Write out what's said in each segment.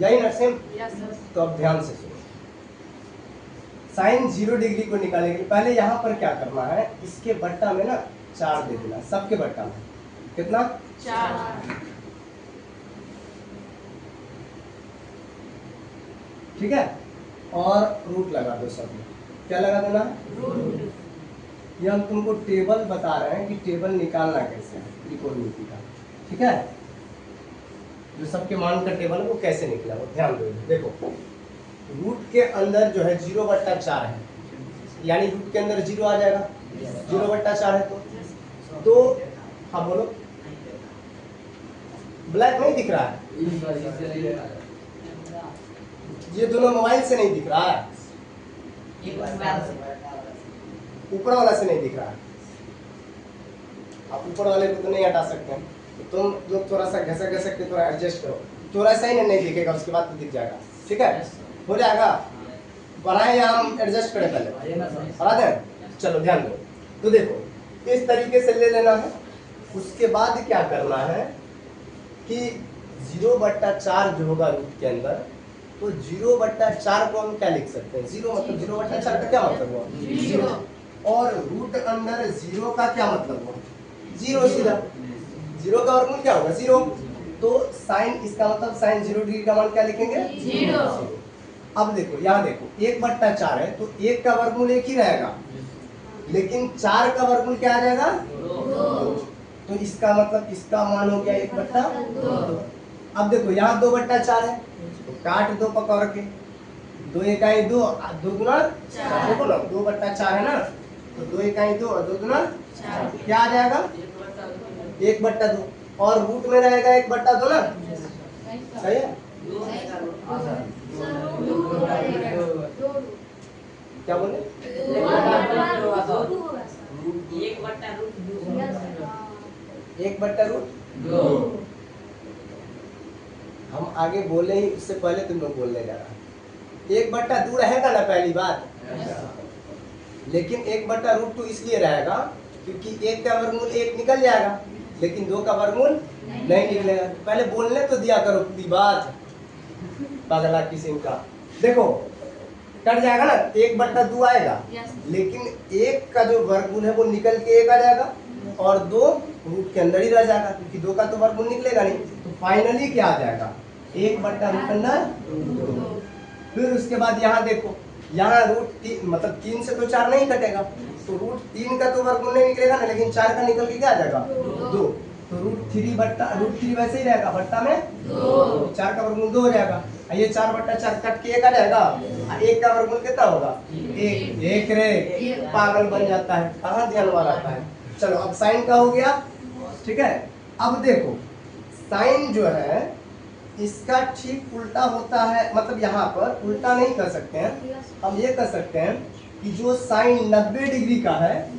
यही ना same. Yes sir. तो अब ध्यान से सुनो, साइन 0 डिग्री को निकालने के लिए पहले यहाँ पर क्या करना है, इसके बट्टा में ना 4 दे देना, सबके बट्टा में कितना 4। ठीक है, और रूट लगा दो सब में। क्या लगा देना है, रूट। ये हम तुमको टेबल बता रहे हैं कि टेबल निकालना कैसे है त्रिकोणमिति का। ठीक है, जो सबके मान का टेबल है वो कैसे निकला वो ध्यान दो। देखो रूट के अंदर जो है 0/4 है, यानी रूट के अंदर 0 आ जाएगा, 0/4 है तो हाँ बोलो, ब्लैक नहीं दिख रहा है, ये दोनों मोबाइल से नहीं दिख रहा है, ऊपर वाला से नहीं दिख रहा है। आप ऊपर वाले को तो नहीं हटा सकते हैं, तो तुम लोग थोड़ा सा घसक घसक के थोड़ा एडजस्ट करो, थोड़ा सा ही नहीं दिखेगा, उसके बाद तो दिख जाएगा। ठीक है, हो जाएगा, बढ़ाएं या हम एडजस्ट करें पहले, बढ़ा दें। चलो ध्यान दो, तो देखो इस तरीके से ले लेना है। उसके बाद क्या करना है कि 0/4 जो होगा रूट के अंदर, तो 0/4 को हम क्या लिख सकते हैं, 0 मतलब 0/4 का क्या मतलब हुआ, 0। और रूट अंडर 0 का क्या मतलब हुआ, 0 सीधा, 0 का वर्गमूल क्या होगा 0। तो साइन, इसका मतलब साइन 0 डिग्री का मान क्या लिखेंगे 0। अब देखो यहाँ देखो 1/4 है तो 1 का वर्गमूल 1 ही रहेगा, लेकिन 4 का वर्गमूल क्या आ जाएगा 2। तो इसका मतलब इसका मान हो गया 1/2। अब देखो यहाँ 2/4 है तो काट दो पकड़ के, 2 इकाई 2, 2 गुना 4, देखो ना 2/4 है ना, तो 2 इकाई 2 और 2 गुना 4 क्या आ जाएगा 1/2, और रूट में रहेगा 1/2 ना, सही है। क्या बोले, 1/2। हम आगे बोले ही उससे पहले तुम लोग बोलने जा रहा, 1/2 रहेगा ना पहली बात, लेकिन 1/√2 तो इसलिए रहेगा क्योंकि 1 का वर्गमूल 1 निकल जाएगा, लेकिन 2 का वर्गमूल नहीं निकलेगा। पहले बोलने तो दिया करो पूरी बात, पगला किस्म का। देखो कट जाएगा ना, 1/2 आएगा, लेकिन 1 का जो वर्गमूल है वो निकल के 1 आ जाएगा, और 2 रूट के अंदर ही रह जाएगा क्योंकि 2 का तो वर्गमूल निकलेगा नहीं। तो फाइनली क्या आ जाएगा 1/√2। फिर उसके बाद यहाँ देखो, यहाँ रूट 3 मतलब 3 से तो 4 नहीं कटेगा, तो रूट 3 का तो वर्गमूल नहीं निकलेगा ना, लेकिन 4 का निकल के क्या आ जाएगा 2। तो √3 वैसे ही रहेगा, बट्टा में 2, 4 का वर्गमूल 2 हो जाएगा। ये 4/4 कट के 1 आ जाएगा, 1 का वर्गमूल कितना होगा 1 रे, पागल बन जाता है, कहाँ ध्यान वाला आता है। चलो अब साइन का हो गया, ठीक है। अब देखो साइन जो है इसका ठीक उल्टा होता है, मतलब यहाँ पर उल्टा नहीं कर सकते हैं, हम ये कर सकते हैं कि जो साइन 90 डिग्री का है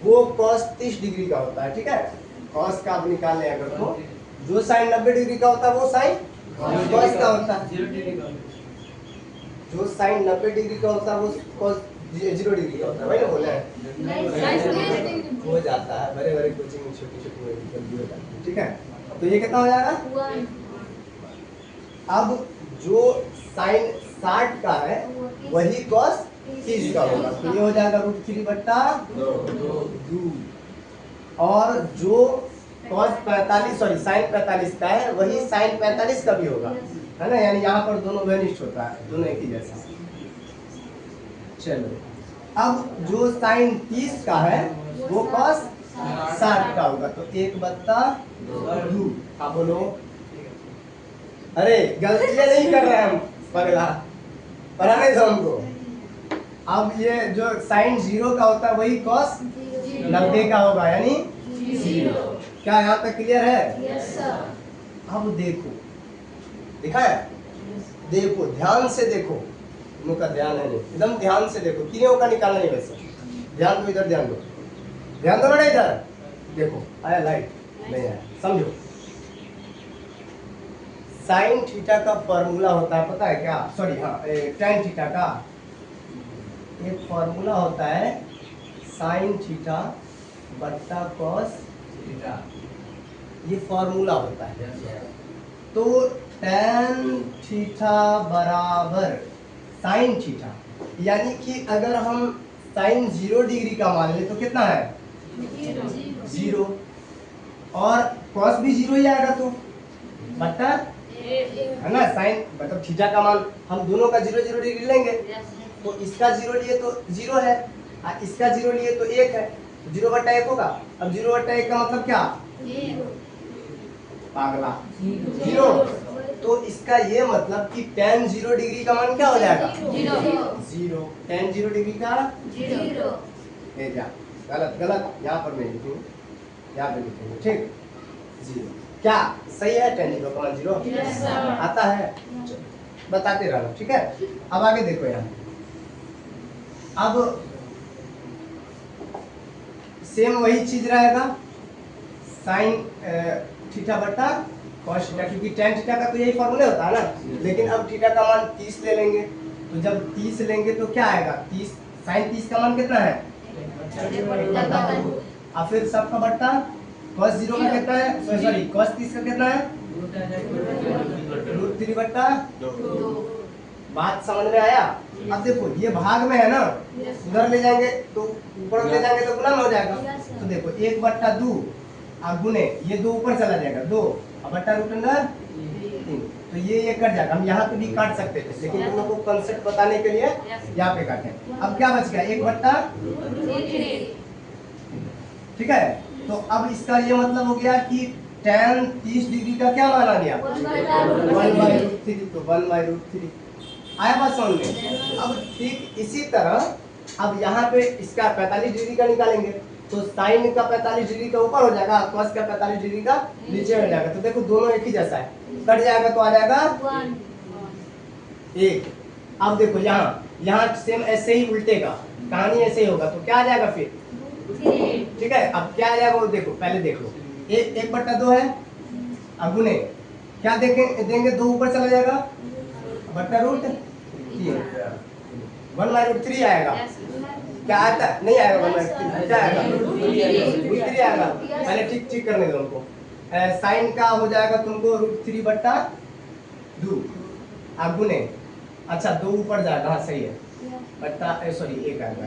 वो cos 30 डिग्री का होता है। ठीक है, cos का आप निकाल लें अगर, तो जो साइन 90 डिग्री का होता है वो साइन cos का होता है, जो साइन 90 डिग्री का होता है वो cos 0 डिग्री का होता है, वही ना बोले हैं, हो जाता है, बड़े बड़े कोचिंग में छोटी छोटी गलती हो जाती है। ठीक है, तो ये कितना हो जाएगा, अब जो साइन 60 का है वही cos 30 का होगा, तो ये हो जाएगा √3/2। और जो cos 45 सॉरी साइन 45 का है वही साइन 45 का भी होगा, है ना, यानी यहाँ पर दोनों वेनिस्ट होता है, दोनों एक ही जैसा। चलो अब जो साइन 30 का है वो cos 60 का होगा, तो 1/2। हाँ बोलो, अरे गलतियां नहीं कर रहे हम, पगला पढ़ाने दो हमको। अब ये जो साइन 0 का होता है वही cos 90 का होगा, यानी 0। क्या यहाँ तक क्लियर है? Yes sir. अब देखो, दिखा है, देखो ध्यान से देखो, तुम का ध्यान है नहीं, एकदम ध्यान से देखो, तीनों का निकालना है वैसे, ध्यान दो इधर, ध्यान दो, ध्यान दो ना इधर, देखो आया लाइट नहीं आया, समझो। साइन थीटा का फॉर्मूला होता है, पता है क्या, सॉरी हाँ tan थीटा का एक फॉर्मूला होता है साइन थीटा बट्टा cos थीटा, ये फॉर्मूला होता है। तो tan थीटा बराबर sin थीटा, यानी कि अगर हम sin 0 डिग्री का मान ले तो कितना है 0, और cos भी 0 ही आएगा तो बटा है ना, साइन मतलब थीटा का मान हम दोनों का 0 0 डिग्री लेंगे, तो इसका 0 लिए तो 0 है, इसका 0 लिए तो 1 है, 0 बट्टा 1 होगा। अब 0 बट्टा 1 का मतलब क्या, पागला 0, तो इसका ये मतलब कि tan 0 डिग्री का मान क्या हो जाएगा 0, tan 0 डिग्री का ये जा गलत गलत, यहाँ पर मैं लिखूँ, यहाँ पे लिखेंगे ठीक 0, क्या सही है, tan 0 का मान 0 आता है, बताते रहना ठीक है। अब आगे देखो यहाँ, अब सेम वही चीज रहेगा, साइन थीटा बटा कॉस थीटा, क्योंकि tan थीटा का तो यही फॉर्मूला होता है ना, लेकिन अब थीटा का मान 30 ले लेंगे, तो जब 30 लेंगे तो क्या आएगा 30, साइन 30 का मान कितना है, और फिर सबका बट्टा cos 0 का कितना है, सॉरी cos 30 का कितना है √3 बट्टा 2। बात समझ में आया। अब देखो ये भाग में है ना, उधर ले जाएंगे तो ऊपर ले जाएंगे तो गुना में हो जाएगा, तो देखो 1 बट्टा 2 और गुने ये 2 ऊपर चला जाएगा 2 और बट्टा √3, तो ये कट जाएगा। हम यहाँ पे भी काट सकते थे, लेकिन तुम लोग को कंसेप्ट बताने के लिए यहाँ पे काटे। अब क्या बच गया 1 बट्टा, ठीक है। तो अब इसका ये मतलब हो गया कि tan 30 डिग्री का क्या मान आ गया 1/√3, तो 1/√3 आया बात समझ में। अब ठीक इसी तरह अब यहाँ पे इसका 45 डिग्री का निकालेंगे, तो साइन का 45 डिग्री का ऊपर हो जाएगा, cos का 45 डिग्री का नीचे हो जाएगा, तो देखो दोनों एक ही जैसा है, कट जाएगा तो आ जाएगा 1। अब देखो यहाँ सेम ऐसे ही उल्टेगा, कहानी ऐसे ही होगा, तो क्या आ जाएगा फिर ठीक है। अब क्या आ जाएगा वो देखो, पहले देख लो 1 बट्टा 2 है, अब गुने क्या देंगे 2 ऊपर चला जाएगा बट्टा √3, 1/√3 आएगा, क्या आता नहीं आएगा 1/3, क्या आएगा √3 आएगा। पहले ठीक करने दो उनको, साइन का हो जाएगा तुमको √3 बट्टा 2 अब गुने, अच्छा 2 ऊपर जाएगा, हाँ सही है, बट्टा सॉरी 1 आएगा,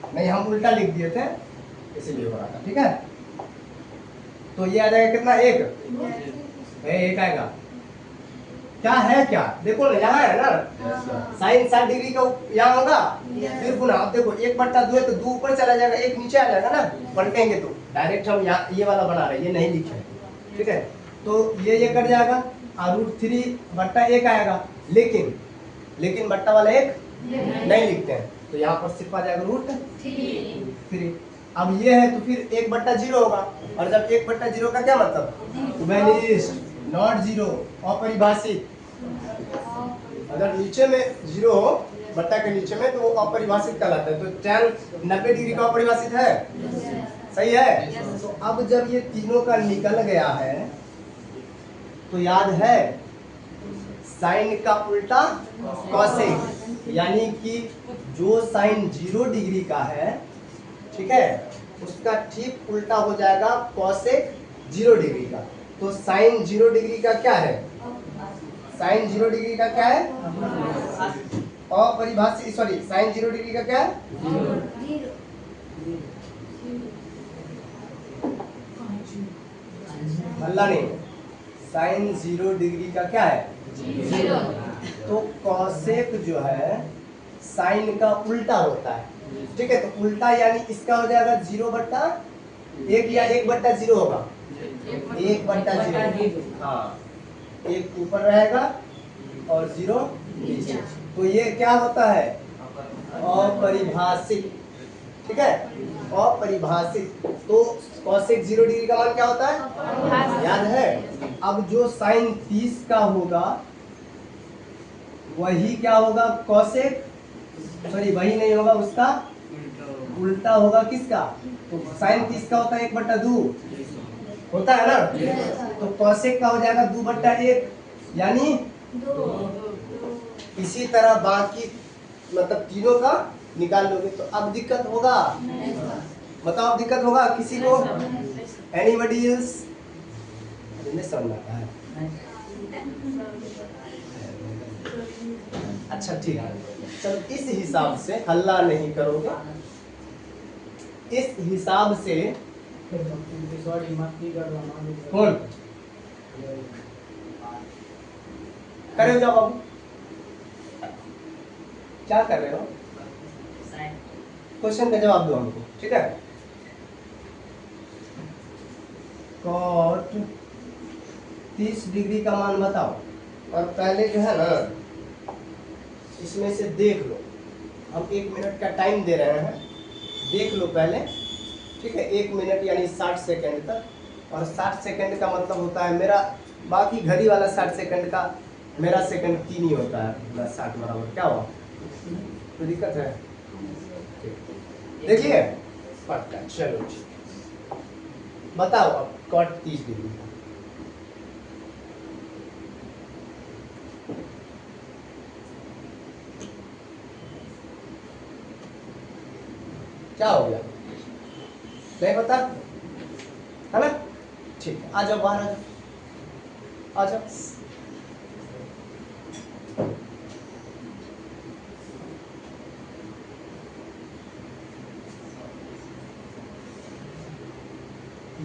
नहीं हम उल्टा लिख दिए थे इसलिए हो रहा था, ठीक है। तो ये आ जाएगा कितना 1 आएगा, क्या है क्या देखो ना, यहाँ है ना साइन 60 डिग्री का यहाँ होगा, फिर गुना, अब देखो 1 बट्टा 2 है तो 2 ऊपर चला जाएगा 1 नीचे आ जाएगा ना, पलटेंगे तो डायरेक्ट हम यहाँ ये वाला बना रहे हैं, ये नहीं लिखे ठीक है। तो ये कट जाएगा और √3 बट्टा 1 आएगा, लेकिन बट्टा वाला 1 नहीं लिखते हैं, तो यहाँ पर सिर्फ आ जाएगा √3। अब ये है तो फिर 1 बट्टा 0 होगा, और जब 1 बट्टा 0 का क्या मतलब वैनिस्ट नॉट 0, अपरिभाषित। अगर नीचे में 0 हो बट्टा के नीचे में तो वो अपरिभाषित कहलाता है, तो tan 90 डिग्री का अपरिभाषित है, सही है। तो अब जब ये तीनों का निकल गया है तो याद है साइन का उल्टा कॉसेक, यानी कि जो साइन 0 डिग्री का है ठीक है, उसका ठीक उल्टा हो जाएगा कॉसेक 0 डिग्री का। तो साइन 0 डिग्री का क्या है, साइन 0 डिग्री का क्या है अपरिभाषित, सॉरी साइन 0 डिग्री का क्या है भल्ला नहीं, साइन 0 डिग्री का क्या है 0। तो कॉसेक जो है साइन का उल्टा होता है, ठीक है। तो उल्टा यानी इसका हो जाएगा 0 बट्टा 1 या 1 बट्टा 0 होगा, 1 बट्टा 0, हाँ 1 ऊपर रहेगा और 0 नीचे, तो ये क्या होता है अपरिभाषित, ठीक है अपरिभाषित। तो कॉसेक 0 डिग्री का मान क्या होता है याद है। अब जो साइन 30 का होगा वही क्या होगा कॉसेक, सॉरी वही नहीं होगा, उसका उल्टा होगा किसका, तो साइन 30 का होता है 1 बट्टा 2 होता है ना, तो कॉसेक का हो जाएगा 2 बट्टा 1 यानी 2। इसी तरह बाकी मतलब तीनों का निकाल लोगे तो अब दिक्कत होगा, बताओ अब दिक्कत होगा किसी को, एनीबॉडी एल्स? समझ में आता है अच्छा ठीक है, चलो इस हिसाब से हल्ला नहीं करोगे, इस हिसाब से कौन करे जाओ बाबू, क्या कर रहे हो? क्वेश्चन का जवाब दो हमको, ठीक है। कॉट 30 डिग्री का मान बताओ, और पहले जो है ना इसमें से देख लो, हम 1 मिनट का टाइम दे रहे हैं, देख लो पहले, ठीक है। 1 मिनट यानी 60 सेकंड तक, और 60 सेकंड का मतलब होता है मेरा, बाकी घड़ी वाला 60 सेकंड का, मेरा सेकंड 3 ही होता है, प्लस 60 बराबर क्या हुआ, कोई दिक्कत है? देखिए पक्का, चलो ठीक, बताओ अब कॉट 30 डिग्री का। क्या हो गया, नहीं बता है ना, ठीक है। आ जाओ बाहर, आ जाओ, आ जाओ।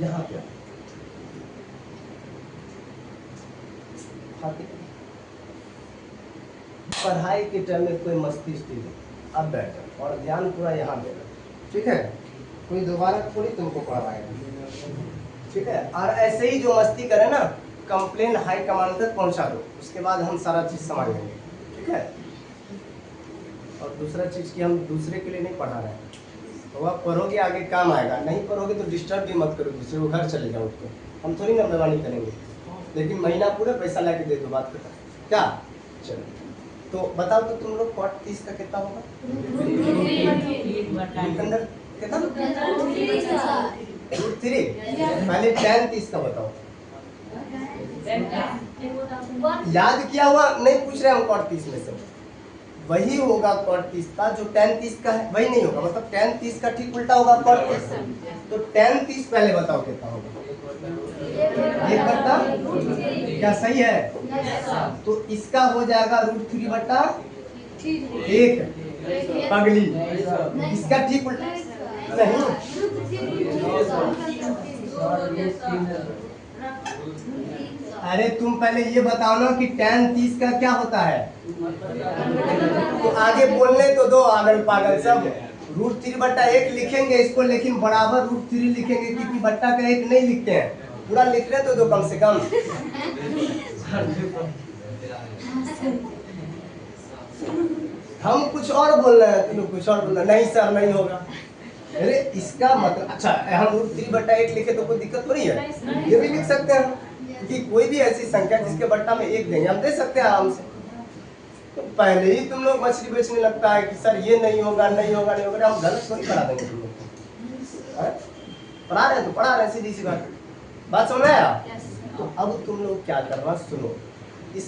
यहाँ पे पढ़ाई के टाइम में कोई मस्ती नहीं, अब बैठो और ध्यान पूरा यहाँ देना, ठीक है। कोई दोबारा थोड़ी तुमको पढ़ाएगा, ठीक है। और ऐसे ही जो मस्ती करे ना, कंप्लेन हाई कमांड तक पहुंचा दो, उसके बाद हम सारा चीज समझ लेंगे, ठीक है। और दूसरा चीज कि हम दूसरे के लिए नहीं पढ़ा रहे हैं, तो आप पढ़ोगे आगे काम आएगा, नहीं पढ़ोगे तो डिस्टर्ब भी मत करो दूसरे को, घर चले जाओ उसको, हम थोड़ी ना बेईमानी करेंगे, लेकिन महीना पूरा पैसा लेके दे दो, बात खत्म, क्या। चलो तो बताओ तो तुम लोग कॉट 30 का कितना होगा, अंदर कितना, √3। पहले tan 30 का बताओ, याद किया हुआ नहीं पूछ रहे हम, कॉट 30 में से वही होगा कॉट 30 का, जो tan 30 का है वही नहीं होगा, मतलब tan 30 का ठीक उल्टा होगा कॉट 30। तो tan 30 पहले बताओ कितना होगा, 1/, क्या सही है? तो इसका हो जाएगा √3/1 पगली, इसका ठीक उल्टा नहीं। अरे तुम पहले ये बताओ ना कि tan 30 का क्या होता है, तो आगे बोलने तो दो, आगल पागल सब। √3/1 लिखेंगे इसको, लेकिन बराबर √3 लिखेंगे, क्योंकि बट्टा का 1 नहीं लिखते हैं, पूरा लिखने तो दो कम से कम। हम कुछ और बोल रहे हैं, तुम कुछ और बोल रहे, नहीं सर नहीं होगा। अरे इसका मतलब, अच्छा हम √3/1 लिखे तो कोई दिक्कत थोड़ी है, ये भी लिख सकते हैं, क्योंकि कोई भी ऐसी संख्या जिसके बट्टा में 1 देंगे हम दे सकते हैं आराम से। तो पहले ही तुम लोग मछली बेचने लगता है कि सर ये नहीं होगा, नहीं होगा, नहीं होगा, हम गलत थोड़ी पढ़ा देंगे तुम लोग को, पढ़ा रहे हैं तो पढ़ा रहे हैं, सीधी सी बात समझ में आया। तो अब तुम लोग क्या करना, सुनो, इस